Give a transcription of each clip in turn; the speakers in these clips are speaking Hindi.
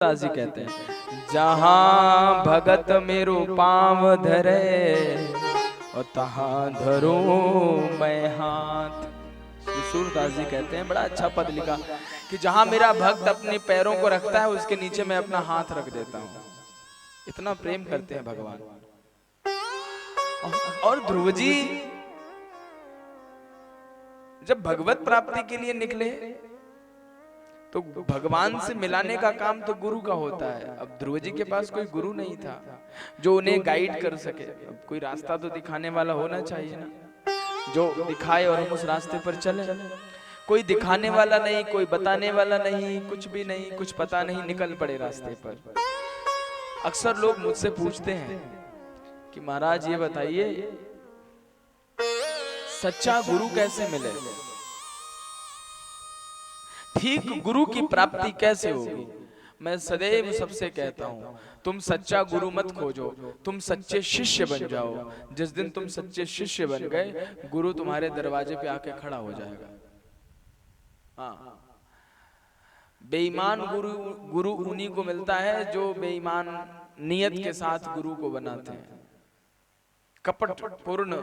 दास जी कहते हैं, जहां भगत मेरो पांव धरे और तहां धरूं मैं हाथ। श्री सूरदास जी कहते हैं, बड़ा अच्छा पद लिखा कि जहां मेरा भक्त अपने पैरों को रखता है उसके नीचे मैं अपना हाथ रख देता हूं। इतना प्रेम करते हैं भगवान। और ध्रुव जी जब भगवत प्राप्ति के लिए निकले तो भगवान से मिलाने का काम तो गुरु का होता है। अब ध्रुव जी के पास कोई गुरु नहीं था जो उन्हें गाइड कर सके। अब कोई रास्ता तो दिखाने वाला होना चाहिए ना, जो दिखाए और हम उस रास्ते पर चले। कोई दिखाने वाला नहीं, कोई बताने वाला नहीं, कुछ भी नहीं, कुछ पता नहीं, निकल पड़े रास्ते पर। अक्सर लोग मुझसे पूछते हैं कि महाराज ये बताइए सच्चा गुरु कैसे मिले, ठीक गुरु की प्राप्ति कैसे होगी। मैं सदैव सबसे कहता हूं, तुम सच्चा गुरु मत खोजो, तुम सच्चे शिष्य बन जाओ। जिस दिन तुम सच्चे शिष्य बन गए, गुरु तुम्हारे दरवाजे पे आके खड़ा हो जाएगा। हाँ, बेईमान गुरु उन्हीं को मिलता है जो बेईमान नियत के साथ गुरु को बनाते हैं। कपट पूर्ण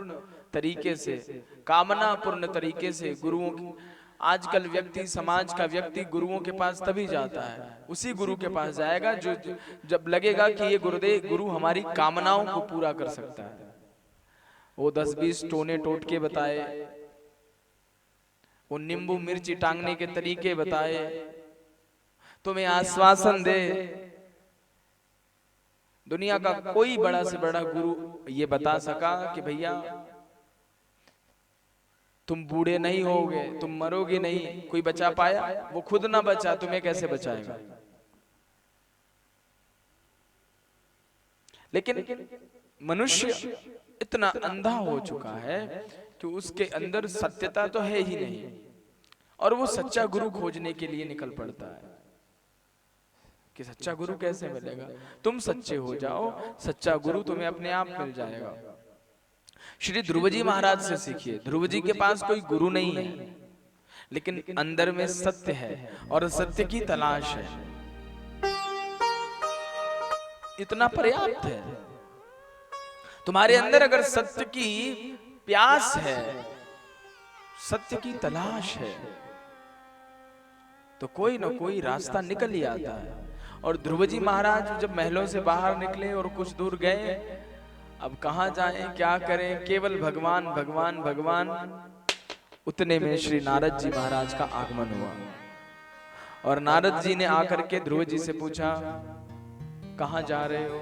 तरीके से, कामना पूर्ण तरीके से गुरुओं की। आजकल व्यक्ति, समाज का व्यक्ति गुरुओं के पास तभी जाता है, उसी गुरु के पास जाएगा जो जब लगेगा कि ये गुरु हमारी कामनाओं को पूरा कर सकता है। वो 10-20 टोने टोटके बताए, वो नींबू मिर्ची टांगने के तरीके बताए, तुम्हें आश्वासन दे। दुनिया का कोई बड़ा से बड़ा गुरु ये बता सका कि भैया तुम बूढ़े नहीं होगे, तुम मरोगे नहीं। कोई बचा पाया? वो खुद ना बचा, तुम्हें कैसे बचाएगा। लेकिन मनुष्य इतना अंधा हो चुका है कि उसके अंदर सत्यता तो है ही नहीं, और वो सच्चा गुरु खोजने के लिए निकल पड़ता है कि सच्चा गुरु कैसे मिलेगा। तुम सच्चे हो जाओ, सच्चा गुरु तुम्हें अपने आप मिल जाएगा। श्री ध्रुव जी महाराज से सीखिए। ध्रुव जी के पास कोई गुरु नहीं है, लेकिन अंदर में सत्य है और सत्य की तलाश है। इतना पर्याप्त है। तुम्हारे अंदर अगर सत्य की प्यास है, सत्य की तलाश है, तो कोई ना कोई रास्ता निकल ही आता है। और ध्रुव जी महाराज जब महलों से बाहर निकले और कुछ दूर गए, अब कहां जाएं, क्या करें, केवल भगवान भगवान भगवान। उतने में श्री नारद जी महाराज का आगमन हुआ, और नारद जी ने आकर के ध्रुव जी से पूछा, कहां जा रहे हो,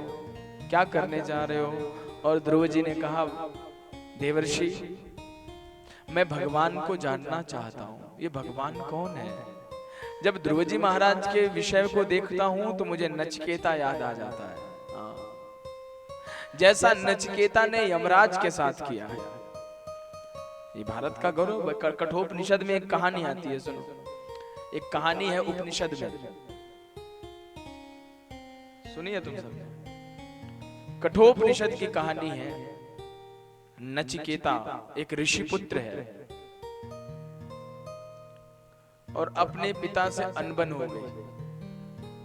क्या करने जा रहे हो। और ध्रुव जी ने कहा, देवर्षि मैं भगवान को जानना चाहता हूं, ये भगवान कौन है। जब ध्रुव जी महाराज के विषय को देखता हूं तो मुझे नचिकेता याद आ जाता है। जैसा नचिकेता ने यमराज के साथ किया है। ये भारत का गौरव। कठोपनिषद में एक कहानी आती है, सुनो। एक कहानी है उपनिषद में, सुनिए तुम सब। कठोपनिषद की कहानी है। नचिकेता एक ऋषि पुत्र है और अपने पिता से अनबन हो गई।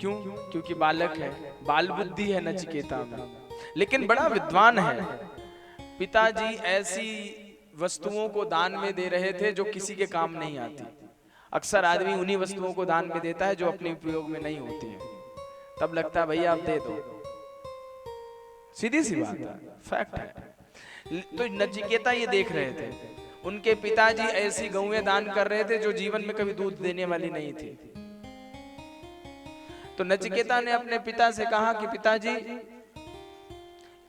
क्यों? क्योंकि बालक है, बाल बुद्धि है नचिकेता में, लेकिन बड़ा विद्वान है। पिताजी ऐसी वस्तुओं को दान में दे रहे थे जो किसी के काम नहीं आती। अक्सर आदमी उन्हीं वस्तुओं को दान में देता है जो अपने उपयोग में नहीं होती है। तब लगता है भैया आप दे दो, सीधी सी बात है, फैक्ट है। तो नचिकेता ये देख रहे थे, उनके पिताजी ऐसी गौएं दान कर रहे थे जो जीवन में कभी दूध देने वाली नहीं थी। तो नचिकेता ने अपने पिता से कहा कि पिताजी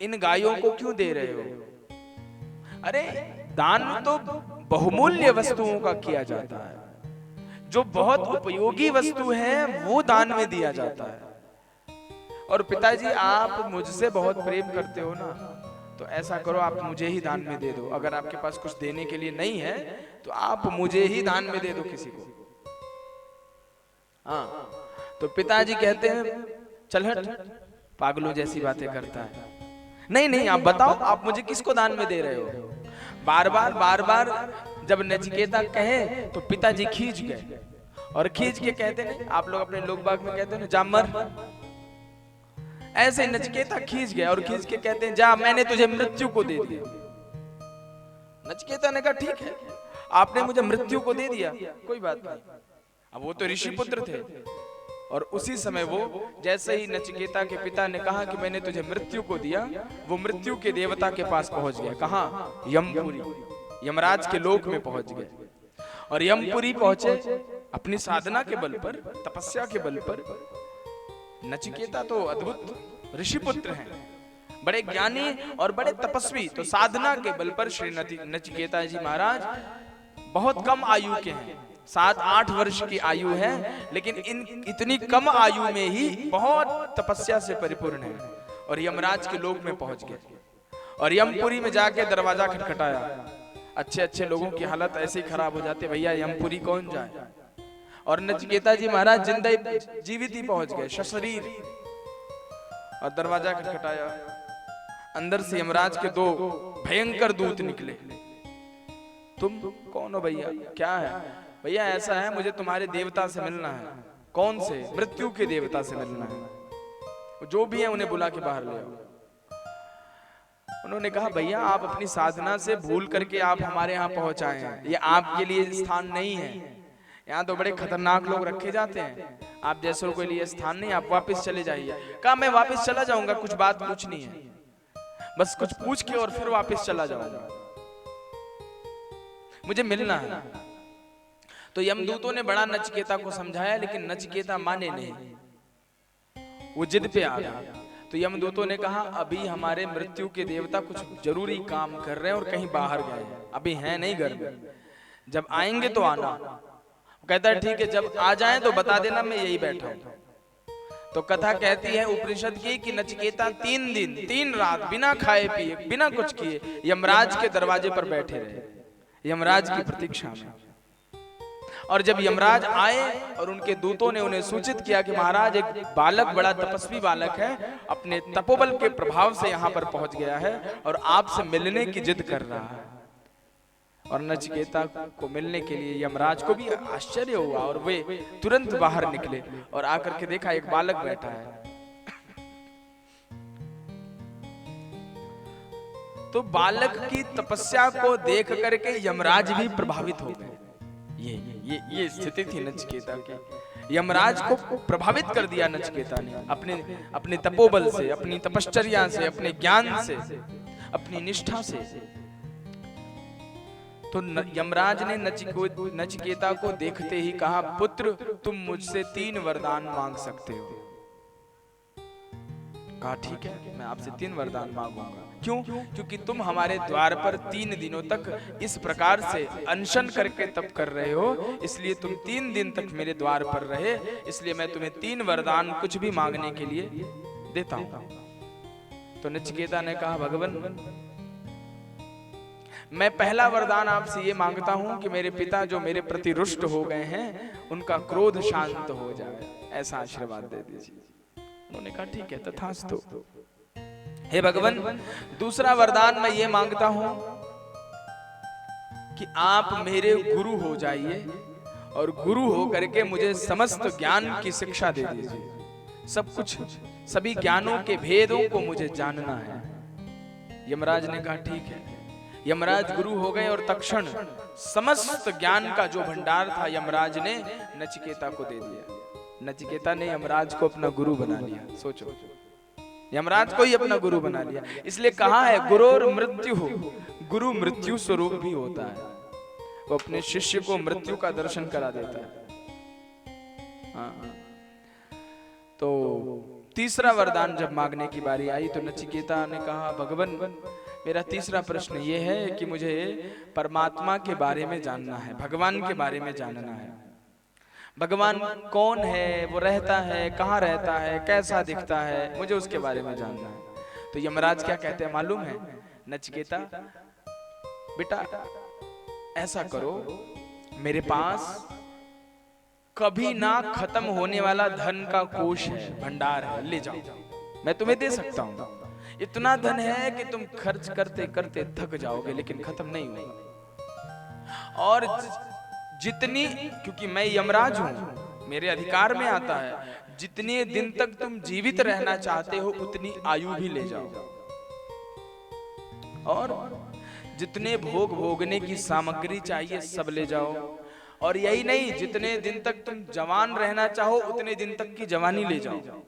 इन गायों को क्यों दे रहे हो। अरे दान तो बहुमूल्य वस्तुओं का किया जाता है, जो बहुत उपयोगी वस्तु है वो दान में दिया जाता है। और पिताजी आप मुझसे बहुत प्रेम करते हो ना, तो ऐसा करो आप मुझे ही दान में दे दो। अगर आपके पास कुछ देने के लिए नहीं है तो आप मुझे ही दान में दे दो किसी को। हाँ, तो पिताजी कहते हैं चल हट, पागलों जैसी बातें करता है। नहीं नहीं, आप बताओ आप मुझे किसको दान में दे रहे हो। बार बार जब नचिकेता कहे तो पिताजी खींच गए और खींच के कहते हैं, आप लोग अपने लोक बाग में कहते हैं ना, जा मर। ऐसे नचिकेता खींच गया और खींच के कहते हैं, जा मैंने तुझे मृत्यु को दे दिया। नचिकेता ने कहा ठीक है, आपने मुझे मृत्यु को दे दिया, कोई बात नहीं। अब वो तो ऋषि पुत्र थे, और उसी समय वो जैसे ही नचिकेता के पिता ने कहा कि मैंने तुझे मृत्यु को दिया, वो मृत्यु के देवता के पास पहुंच गया। कहां? यमपुरी, यमराज के लोक में पहुंच गए। और यमपुरी पहुंचे अपनी साधना के बल पर, तपस्या के बल पर। नचिकेता तो अद्भुत ऋषि पुत्र हैं, बड़े ज्ञानी और बड़े तपस्वी। तो साधना के बल पर श्री नचिकेता जी महाराज बहुत कम आयु के हैं, 7-8 वर्ष की आयु है, लेकिन इतनी कम आयु में ही बहुत तपस्या से परिपूर्ण है। और यमराज के लोक में पहुंच गए और यमपुरी में जाके दरवाजा खटखटाया। अच्छे अच्छे लोगों की हालत ऐसे ही खराब हो जाती, भैया यमपुरी कौन जाए। और नचिकेता जी महाराज जिंदा जीवित ही पहुंच गए, सशरीर। और दरवाजा खटखटाया, अंदर से यमराज के 2 भयंकर दूत निकले। तुम कौन हो भैया, क्या है? भैया ऐसा है, मुझे तुम्हारे देवता से मिलना है। कौन से? मृत्यु के देवता से मिलना है, जो भी है उन्हें बुला के बाहर ले आओ। उन्होंने कहा भैया आप अपनी साधना से भूल करके आप हमारे यहाँ पहुंचाए हैं, ये आपके लिए स्थान नहीं है, यहाँ तो बड़े खतरनाक लोग रखे जाते हैं, आप जैसों के लिए स्थान नहीं, आप वापस चले जाइए। कहा मैं वापस चला जाऊंगा, कुछ बात पूछनी है, बस कुछ पूछ के और फिर वापस चला जाऊंगा, मुझे मिलना है। तो यमदूतों ने बड़ा नचिकेता को समझाया, लेकिन नचिकेता माने नहीं, वो जिद पे आ गया। तो यमदूतों ने कहा अभी हमारे मृत्यु के देवता कुछ जरूरी काम कर रहे हैं और कहीं बाहर गए हैं, अभी हैं नहीं घर में, जब आएंगे तो आना। कहता है ठीक है, जब आ जाएं तो बता देना, मैं यही बैठा हूं। तो कथा कहती है उपनिषद की कि नचिकेता 3 दिन 3 रात बिना खाए पिए, बिना कुछ किए यमराज के दरवाजे पर बैठे रहे, यमराज की प्रतीक्षा में। और जब यमराज आए और उनके दूतों ने उन्हें सूचित किया कि महाराज एक बालक, बड़ा तपस्वी बालक है, अपने तपोबल के प्रभाव से यहाँ पर पहुंच गया है और आपसे मिलने की जिद कर रहा है। और नचिकेता को मिलने के लिए यमराज को भी आश्चर्य हुआ और वे तुरंत बाहर निकले और आकर के देखा एक बालक बैठा है। तो बालक की तपस्या को देख करके यमराज भी प्रभावित हो गए। ये स्थिति थी नचिकेता की। यमराज को प्रभावित कर दिया नचिकेता ने अपने तपोबल से, अपनी तपश्चर्या से, अपने ज्ञान से, अपनी निष्ठा से। तो यमराज ने नचिकेता को देखते ही कहा, पुत्र तुम मुझसे 3 वरदान मांग सकते हो। कहा ठीक है, मैं आपसे 3 वरदान मांगूंगा। क्यों? क्योंकि तुम हमारे द्वार पर 3 दिनों तक इस प्रकार से अनशन करके तप कर रहे हो, इसलिए तुम 3 दिन तक मेरे द्वार पर रहे, इसलिए मैं तुम्हें 3 वरदान कुछ भी मांगने के लिए देता हूं। तो नचिकेता ने कहा भगवान, मैं पहला वरदान आपसे ये मांगता हूं कि मेरे पिता जो मेरे प्रति रुष्ट हो गए हैं, उनका क्रोध शांत हो जाए, ऐसा आशीर्वाद दे दीजिए। उन्होंने कहा ठीक है, तथास्तु। हे भगवान, दूसरा वरदान मैं ये मांगता हूं कि आप मेरे गुरु हो जाइए और गुरु हो करके मुझे समस्त ज्ञान की शिक्षा दे दीजिए, सब कुछ, सभी ज्ञानों के भेदों को मुझे जानना है। यमराज ने कहा ठीक है। यमराज गुरु हो गए और तत्क्षण समस्त ज्ञान का जो भंडार था यमराज ने नचिकेता को दे दिया। नचिकेता ने यमराज को अपना गुरु बना लिया। सोचो, यमराज को ही अपना गुरु बना लिया। इसलिए कहा है गुरुर मृत्यु हो, गुरु मृत्यु स्वरूप भी होता है, वो अपने शिष्य को मृत्यु का दर्शन करा देता है। हाँ। तो तीसरा वरदान जब मांगने की बारी आई तो नचिकेता ने कहा भगवान, मेरा तीसरा प्रश्न ये है कि मुझे परमात्मा के बारे में जानना है, भगवान के बारे में जानना है। भगवान कौन है, वो रहता है, कहाँ रहता है, कैसा दिखता है, मुझे उसके बारे में जानना है। तो यमराज क्या कहते हैं मालूम है? नचिकेता बेटा ऐसा करो, मेरे पास कभी ना खत्म होने वाला धन का कोष है, भंडार है, ले जाओ, मैं तुम्हें दे सकता हूं। इतना धन है कि तुम खर्च करते करते थक जाओगे लेकिन खत्म नहीं होगा। और जितनी, क्योंकि मैं यमराज हूं, मेरे अधिकार में आता है, जितने दिन तक तुम जीवित रहना चाहते हो उतनी आयु भी ले जाओ, और जितने भोग भोगने की सामग्री चाहिए सब ले जाओ, और यही नहीं, जितने दिन तक तुम जवान रहना चाहो उतने दिन तक की जवानी ले जाओ।